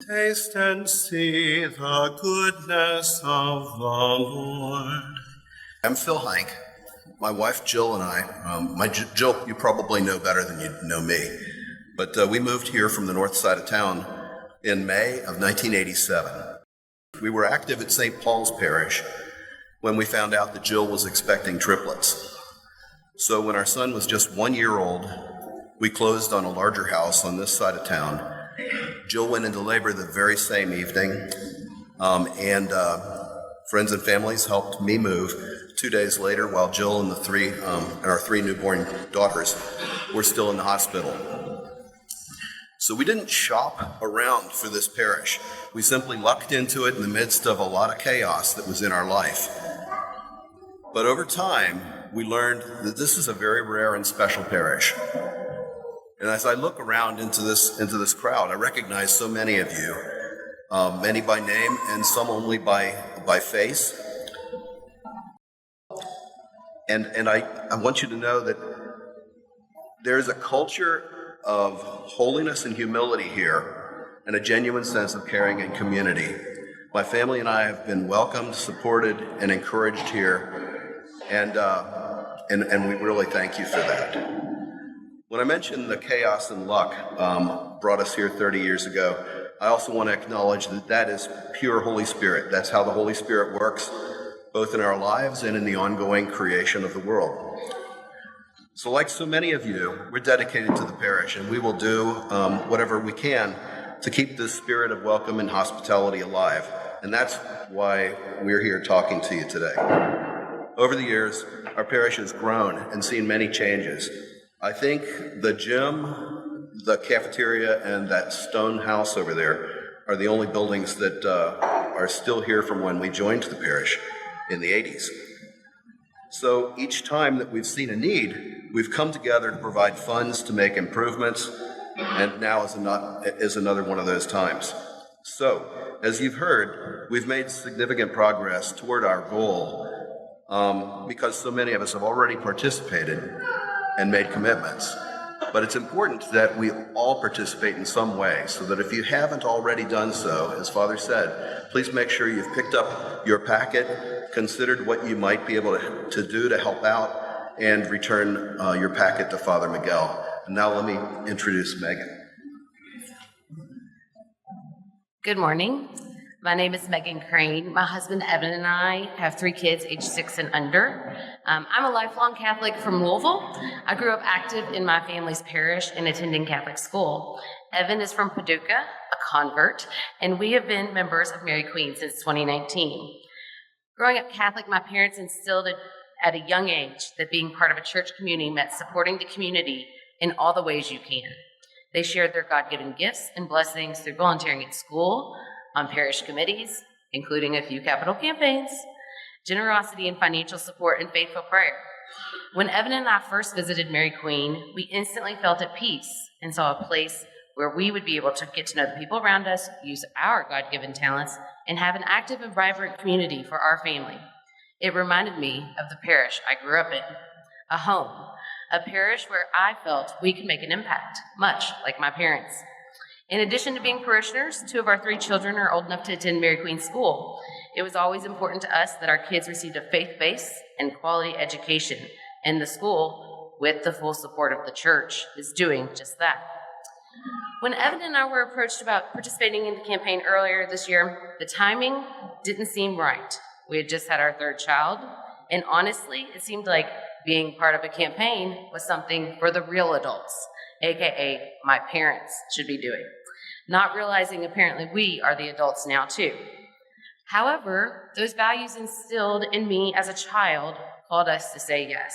Taste and see the goodness of the Lord. I'm Phil Hike. My wife Jill and I, Jill you probably know better than you know me, but we moved here from the north side of town in May of 1987. We were active at St. Paul's Parish when we found out that Jill was expecting triplets. So when our son was just 1 year old, we closed on a larger house on this side of town. Jill went into labor the very same evening, and friends and families helped me move 2 days later while Jill and our three newborn daughters were still in the hospital. So we didn't shop around for this parish. We simply lucked into it in the midst of a lot of chaos that was in our life. But over time, we learned that this is a very rare and special parish. And as I look around into this crowd, I recognize so many of you, many by name and some only by face. And I want you to know that there's a culture of holiness and humility here and a genuine sense of caring and community. My family and I have been welcomed, supported, and encouraged here, and we really thank you for that. When I mentioned the chaos and luck brought us here 30 years ago, I also want to acknowledge that is pure Holy Spirit. That's how the Holy Spirit works, both in our lives and in the ongoing creation of the world. So like so many of you, we're dedicated to the parish, and we will do whatever we can to keep this spirit of welcome and hospitality alive. And that's why we're here talking to you today. Over the years, our parish has grown and seen many changes. I think the gym, the cafeteria, and that stone house over there are the only buildings that are still here from when we joined the parish in the 80s. So each time that we've seen a need, we've come together to provide funds to make improvements, and now is another one of those times. So, as you've heard, we've made significant progress toward our goal because so many of us have already participated and made commitments. But it's important that we all participate in some way, so that if you haven't already done so, as Father said, please make sure you've picked up your packet, considered what you might be able to do to help out, and return your packet to Father Miguel. And now let me introduce Megan. Good morning. My name is Megan Crane. My husband Evan and I have 3 kids, age 6 and under. I'm a lifelong Catholic from Louisville. I grew up active in my family's parish and attending Catholic school. Evan is from Paducah, a convert, and we have been members of Mary Queen since 2019. Growing up Catholic, my parents instilled at a young age that being part of a church community meant supporting the community in all the ways you can. They shared their God-given gifts and blessings through volunteering at school, on parish committees, including a few capital campaigns, generosity and financial support, and faithful prayer. When Evan and I first visited Mary Queen, we instantly felt at peace and saw a place where we would be able to get to know the people around us, use our God-given talents, and have an active and vibrant community for our family. It reminded me of the parish I grew up in, a home, a parish where I felt we could make an impact, much like my parents. In addition to being parishioners, 2 of our 3 children are old enough to attend Mary Queen School. It was always important to us that our kids received a faith-based and quality education, and the school, with the full support of the church, is doing just that. When Evan and I were approached about participating in the campaign earlier this year, the timing didn't seem right. We had just had our 3rd child, and honestly, it seemed like being part of a campaign was something for the real adults, aka my parents, should be doing. Not realizing apparently we are the adults now too. However, those values instilled in me as a child called us to say yes.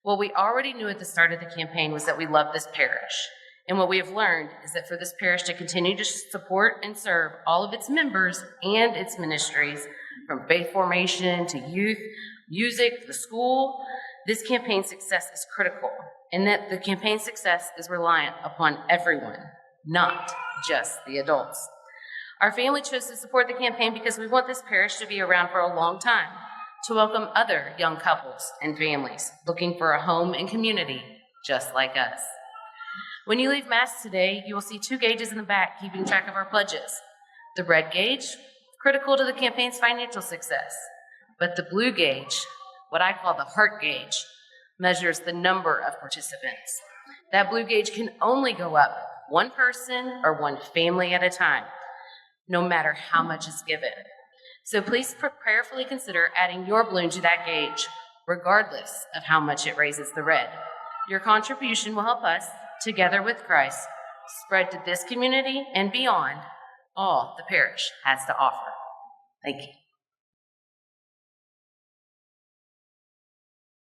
What we already knew at the start of the campaign was that we love this parish. And what we have learned is that for this parish to continue to support and serve all of its members and its ministries, from faith formation to youth, music, the school, this campaign's success is critical, and that the campaign's success is reliant upon everyone, not just the adults. Our family chose to support the campaign because we want this parish to be around for a long time, to welcome other young couples and families looking for a home and community just like us. When you leave Mass today, you will see 2 gauges in the back keeping track of our pledges. The red gauge, critical to the campaign's financial success, but the blue gauge, what I call the heart gauge, measures the number of participants. That blue gauge can only go up one person or one family at a time, no matter how much is given. So please prayerfully consider adding your balloon to that gauge, regardless of how much it raises the red. Your contribution will help us, together with Christ, spread to this community and beyond all the parish has to offer. Thank you.